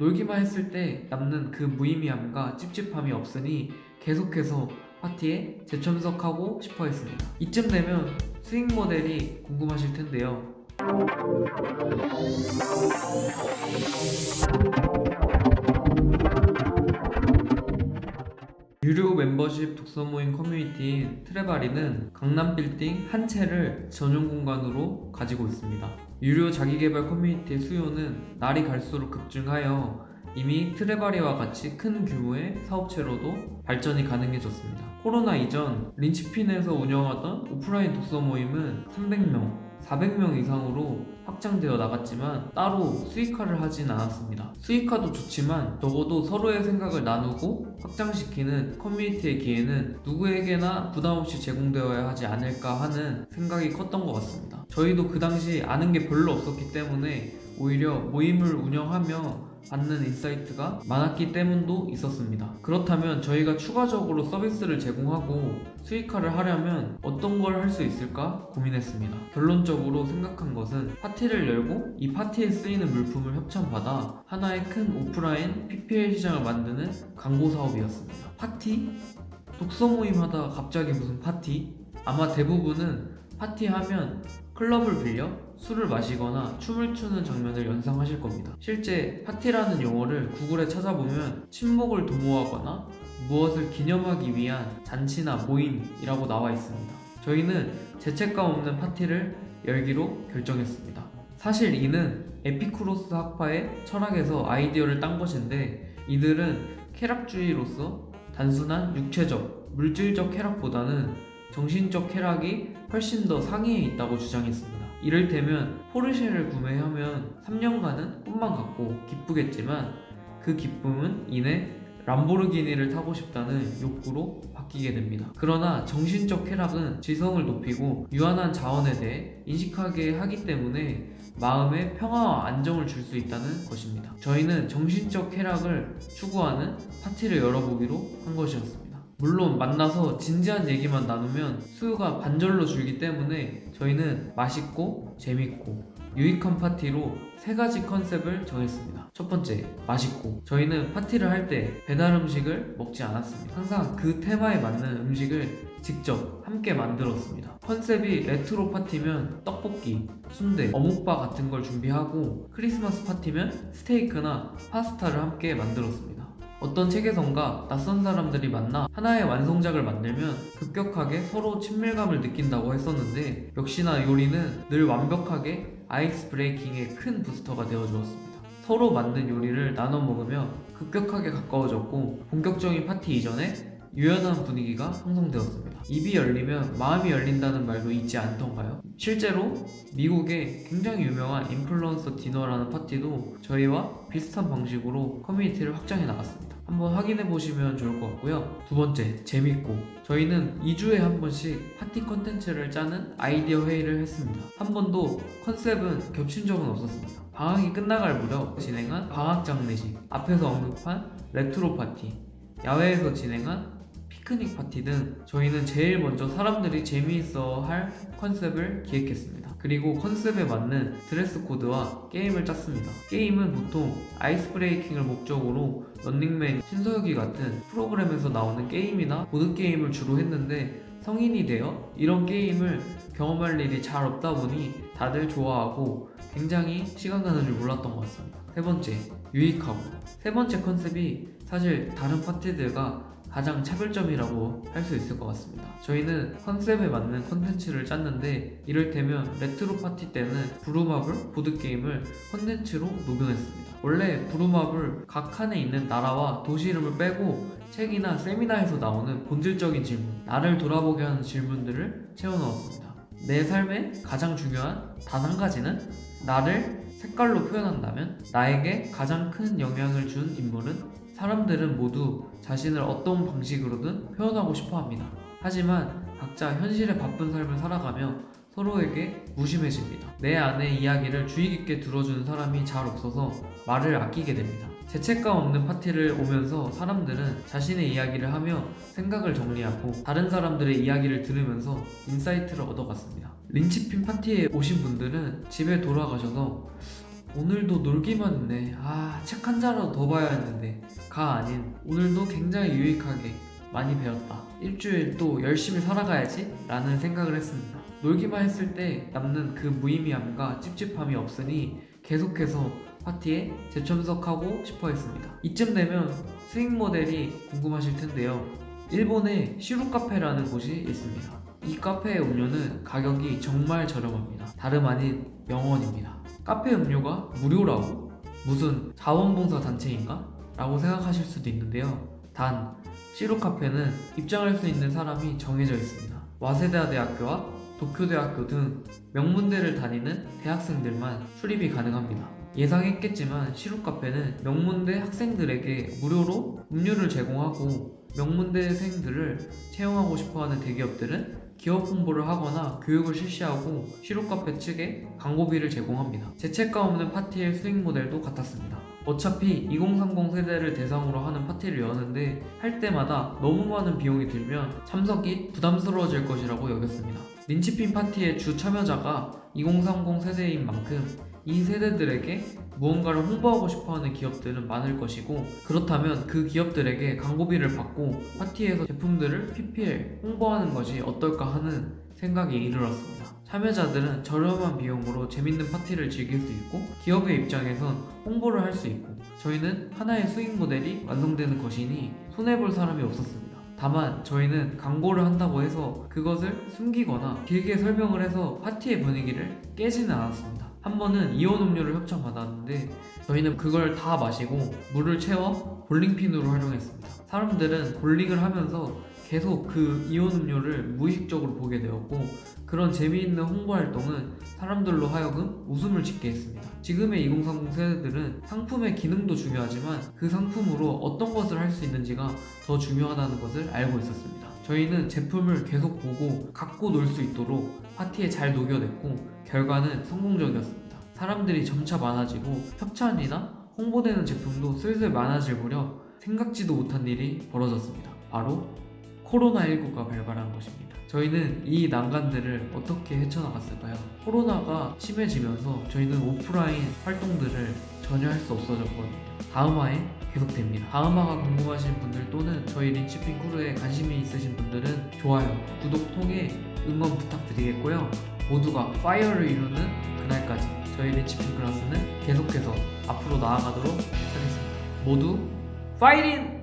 놀기만 했을 때 남는 그 무의미함과 찝찝함이 없으니 계속해서 파티에 재참석하고 싶어 했습니다. 이쯤 되면 스윙 모델이 궁금하실 텐데요. 유료 멤버십 독서 모임 커뮤니티인 트레바리는 강남 빌딩 한 채를 전용 공간으로 가지고 있습니다. 유료 자기개발 커뮤니티의 수요는 날이 갈수록 급증하여 이미 트레바리와 같이 큰 규모의 사업체로도 발전이 가능해졌습니다. 코로나 이전 린치핀에서 운영하던 오프라인 독서 모임은 300명, 400명 이상으로 확장되어 나갔지만 따로 수익화를 하진 않았습니다. 수익화도 좋지만 적어도 서로의 생각을 나누고 확장시키는 커뮤니티의 기회는 누구에게나 부담없이 제공되어야 하지 않을까 하는 생각이 컸던 것 같습니다. 저희도 그 당시 아는 게 별로 없었기 때문에 오히려 모임을 운영하며 받는 인사이트가 많았기 때문도 있었습니다. 그렇다면 저희가 추가적으로 서비스를 제공하고 수익화를 하려면 어떤 걸 할 수 있을까 고민했습니다. 결론적으로 생각한 것은 파티를 열고 이 파티에 쓰이는 물품을 협찬받아 하나의 큰 오프라인 PPL 시장을 만드는 광고 사업이었습니다. 파티? 독서 모임 하다가 갑자기 무슨 파티? 아마 대부분은 파티하면 클럽을 빌려 술을 마시거나 춤을 추는 장면을 연상하실 겁니다. 실제 파티라는 용어를 구글에 찾아보면 친목을 도모하거나 무엇을 기념하기 위한 잔치나 모임이라고 나와 있습니다. 저희는 죄책감 없는 파티를 열기로 결정했습니다. 사실 이는 에피쿠로스 학파의 철학에서 아이디어를 딴 것인데, 이들은 쾌락주의로서 단순한 육체적, 물질적 쾌락보다는 정신적 쾌락이 훨씬 더 상위에 있다고 주장했습니다. 이를테면 포르쉐를 구매하면 3년간은 꿈만 같고 기쁘겠지만 그 기쁨은 이내 람보르기니를 타고 싶다는 욕구로 바뀌게 됩니다. 그러나 정신적 쾌락은 지성을 높이고 유한한 자원에 대해 인식하게 하기 때문에 마음에 평화와 안정을 줄 수 있다는 것입니다. 저희는 정신적 쾌락을 추구하는 파티를 열어보기로 한 것이었습니다. 물론 만나서 진지한 얘기만 나누면 수요가 반절로 줄기 때문에 저희는 맛있고 재밌고 유익한 파티로 3가지 컨셉을 정했습니다. 첫 번째, 맛있고. 저희는 파티를 할 때 배달 음식을 먹지 않았습니다. 항상 그 테마에 맞는 음식을 직접 함께 만들었습니다. 컨셉이 레트로 파티면 떡볶이, 순대, 어묵바 같은 걸 준비하고, 크리스마스 파티면 스테이크나 파스타를 함께 만들었습니다. 어떤 책에선가 낯선 사람들이 만나 하나의 완성작을 만들면 급격하게 서로 친밀감을 느낀다고 했었는데, 역시나 요리는 늘 완벽하게 아이스 브레이킹의 큰 부스터가 되어주었습니다. 서로 만든 요리를 나눠 먹으며 급격하게 가까워졌고, 본격적인 파티 이전에 유연한 분위기가 형성되었습니다. 입이 열리면 마음이 열린다는 말도 있지 않던가요? 실제로 미국의 굉장히 유명한 인플루언서 디너라는 파티도 저희와 비슷한 방식으로 커뮤니티를 확장해 나갔습니다. 한번 확인해 보시면 좋을 것 같고요. 두 번째, 재밌고. 저희는 2주에 한 번씩 파티 컨텐츠를 짜는 아이디어 회의를 했습니다. 한 번도 컨셉은 겹친 적은 없었습니다. 방학이 끝나갈 무렵 진행한 방학 장례식, 앞에서 언급한 레트로 파티, 야외에서 진행한 피크닉 파티 등 저희는 제일 먼저 사람들이 재미있어 할 컨셉을 기획했습니다. 그리고 컨셉에 맞는 드레스 코드와 게임을 짰습니다. 게임은 보통 아이스 브레이킹을 목적으로 런닝맨, 신서유기 같은 프로그램에서 나오는 게임이나 보드게임을 주로 했는데, 성인이 되어 이런 게임을 경험할 일이 잘 없다 보니 다들 좋아하고 굉장히 시간 가는 줄 몰랐던 것 같습니다. 세 번째, 유익하고. 세 번째 컨셉이 사실 다른 파티들과 가장 차별점이라고 할 수 있을 것 같습니다. 저희는 컨셉에 맞는 컨텐츠를 짰는데, 이를테면 레트로 파티 때는 부루마블 보드게임을 컨텐츠로 녹여냈습니다. 원래 부루마블 각 칸에 있는 나라와 도시 이름을 빼고 책이나 세미나에서 나오는 본질적인 질문, 나를 돌아보게 하는 질문들을 채워넣었습니다. 내 삶에 가장 중요한 단 한 가지는, 나를 색깔로 표현한다면 나에게 가장 큰 영향을 준 인물은, 사람들은 모두 자신을 어떤 방식으로든 표현하고 싶어 합니다. 하지만 각자 현실의 바쁜 삶을 살아가며 서로에게 무심해집니다. 내 안의 이야기를 주의 깊게 들어주는 사람이 잘 없어서 말을 아끼게 됩니다. 죄책감 없는 파티를 오면서 사람들은 자신의 이야기를 하며 생각을 정리하고 다른 사람들의 이야기를 들으면서 인사이트를 얻어갔습니다. 린치핀 파티에 오신 분들은 집에 돌아가셔서 오늘도 놀기만 했네. 책 한 자라도 더 봐야 했는데. 가 아닌 오늘도 굉장히 유익하게 많이 배웠다. 일주일 또 열심히 살아가야지 라는 생각을 했습니다. 놀기만 했을 때 남는 그 무의미함과 찝찝함이 없으니 계속해서 파티에 재참석하고 싶어 했습니다. 이쯤 되면 스윙 모델이 궁금하실 텐데요. 일본에 시루카페라는 곳이 있습니다. 이 카페의 음료는 가격이 정말 저렴합니다. 다름 아닌 명언입니다. 카페 음료가 무료라고? 무슨 자원봉사 단체인가? 라고 생각하실 수도 있는데요. 단 시루카페는 입장할 수 있는 사람이 정해져 있습니다. 와세다 대학교와 도쿄대학교 등 명문대를 다니는 대학생들만 출입이 가능합니다. 예상했겠지만 시루카페는 명문대 학생들에게 무료로 음료를 제공하고 명문대생들을 채용하고 싶어하는 대기업들은 기업 홍보를 하거나 교육을 실시하고 시루카페 측에 광고비를 제공합니다. 죄책감 없는 파티의 수익 모델도 같았습니다. 어차피 2030 세대를 대상으로 하는 파티를 여는데 할 때마다 너무 많은 비용이 들면 참석이 부담스러워질 것이라고 여겼습니다. 린치핀 파티의 주 참여자가 2030 세대인 만큼 이 세대들에게 무언가를 홍보하고 싶어하는 기업들은 많을 것이고, 그렇다면 그 기업들에게 광고비를 받고 파티에서 제품들을 PPL 홍보하는 것이 어떨까 하는 생각에 이르렀습니다. 참여자들은 저렴한 비용으로 재밌는 파티를 즐길 수 있고 기업의 입장에선 홍보를 할 수 있고, 저희는 하나의 수익 모델이 완성되는 것이니 손해볼 사람이 없었습니다. 다만 저희는 광고를 한다고 해서 그것을 숨기거나 길게 설명을 해서 파티의 분위기를 깨지는 않았습니다. 한 번은 이온 음료를 협찬받았는데 저희는 그걸 다 마시고 물을 채워 볼링핀으로 활용했습니다. 사람들은 볼링을 하면서 계속 그 이온 음료를 무의식적으로 보게 되었고, 그런 재미있는 홍보 활동은 사람들로 하여금 웃음을 짓게 했습니다. 지금의 2030 세대들은 상품의 기능도 중요하지만 그 상품으로 어떤 것을 할 수 있는지가 더 중요하다는 것을 알고 있었습니다. 저희는 제품을 계속 보고 갖고 놀 수 있도록 파티에 잘 녹여냈고 결과는 성공적이었습니다. 사람들이 점차 많아지고 협찬이나 홍보되는 제품도 슬슬 많아질 무렵 생각지도 못한 일이 벌어졌습니다. 바로 코로나19가 발발한 것입니다. 저희는 이 난관들을 어떻게 헤쳐나갔을까요? 코로나가 심해지면서 저희는 오프라인 활동들을 전혀 할 수 없어졌거든요. 다음화에 계속됩니다. 다음화가 궁금하신 분들 또는 저희 린치핀 크루에 관심이 있으신 분들은 좋아요, 구독 통해 응원 부탁드리겠고요. 모두가 파이어를 이루는 그날까지 저희 린치핀 클래스는 계속해서 앞으로 나아가도록 하겠습니다. 모두 파이팅!